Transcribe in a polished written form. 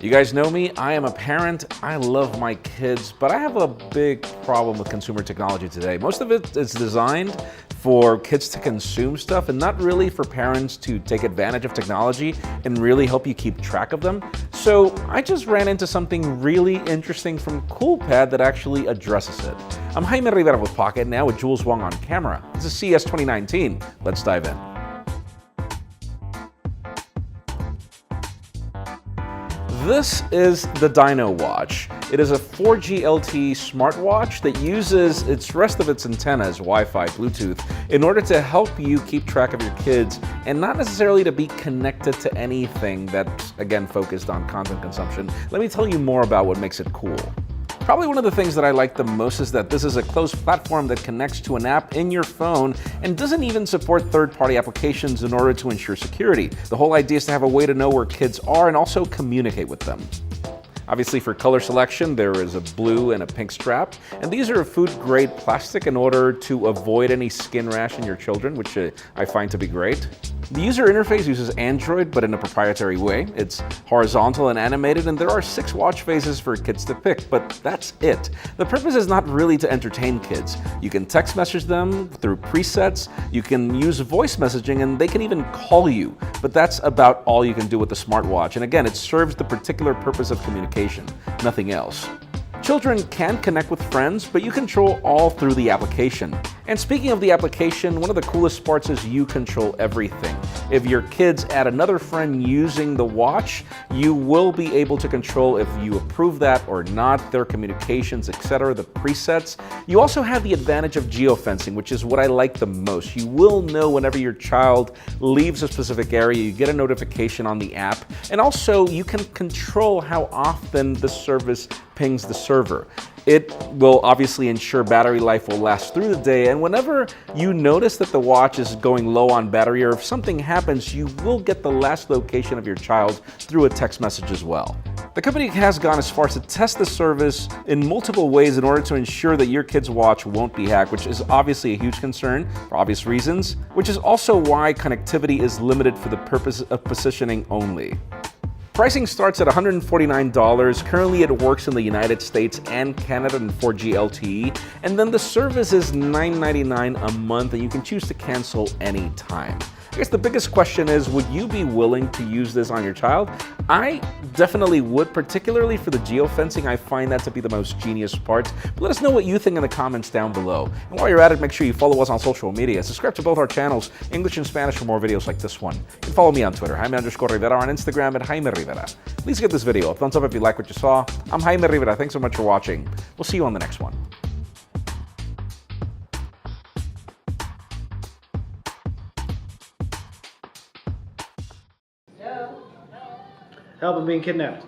You guys know me, I am a parent, I love my kids, but I have a big problem with consumer technology today. Most of it is designed for kids to consume stuff and not really for parents to take advantage of technology and really help you keep track of them. So I just ran into something really interesting from Coolpad that actually addresses it. I'm Jaime Rivera with Pocketnow with Jules Wong on camera. This is CES 2019. Let's dive in. This is the Dyno watch. It is a 4G LTE smartwatch that uses its rest of its antennas, Wi-Fi, Bluetooth, in order to help you keep track of your kids and not necessarily to be connected to anything that's, again, focused on content consumption. Let me tell you more about what makes it cool. Probably one of the things that I like the most is that this is a closed platform that connects to an app in your phone and doesn't even support third-party applications in order to ensure security. The whole idea is to have a way to know where kids are and also communicate with them. Obviously, for color selection, there is a blue and a pink strap, and these are food-grade plastic in order to avoid any skin rash in your children, which I find to be great. The user interface uses Android, but in a proprietary way. It's horizontal and animated, and there are 6 watch faces for kids to pick, but that's it. The purpose is not really to entertain kids. You can text message them through presets, you can use voice messaging, and they can even call you, but that's about all you can do with the smartwatch. And again, it serves the particular purpose of communication, nothing else. Children can connect with friends, but you control all through the application. And speaking of the application, one of the coolest parts is you control everything. If your kids add another friend using the watch, you will be able to control if you approve that or not, their communications, etc., the presets. You also have the advantage of geofencing, which is what I like the most. You will know whenever your child leaves a specific area, you get a notification on the app, and also you can control how often the service pings the server. It will obviously ensure battery life will last through the day, and whenever you notice that the watch is going low on battery or if something happens, you will get the last location of your child through a text message as well. The company has gone as far as to test the service in multiple ways in order to ensure that your kid's watch won't be hacked, which is obviously a huge concern for obvious reasons, which is also why connectivity is limited for the purpose of positioning only. Pricing starts at $149. Currently, it works in the United States and Canada in 4G LTE, and then the service is $9.99 a month, and you can choose to cancel anytime. I guess the biggest question is, would you be willing to use this on your child? I definitely would, particularly for the geofencing. I find that to be the most genius part. But let us know what you think in the comments down below. And while you're at it, make sure you follow us on social media. Subscribe to both our channels, English and Spanish, for more videos like this one. You can follow me on Twitter, Jaime_Rivera, on Instagram at Jaime Rivera. Please give this video a thumbs up if you like what you saw. I'm Jaime Rivera. Thanks so much for watching. We'll see you on the next one. Help, I'm being kidnapped.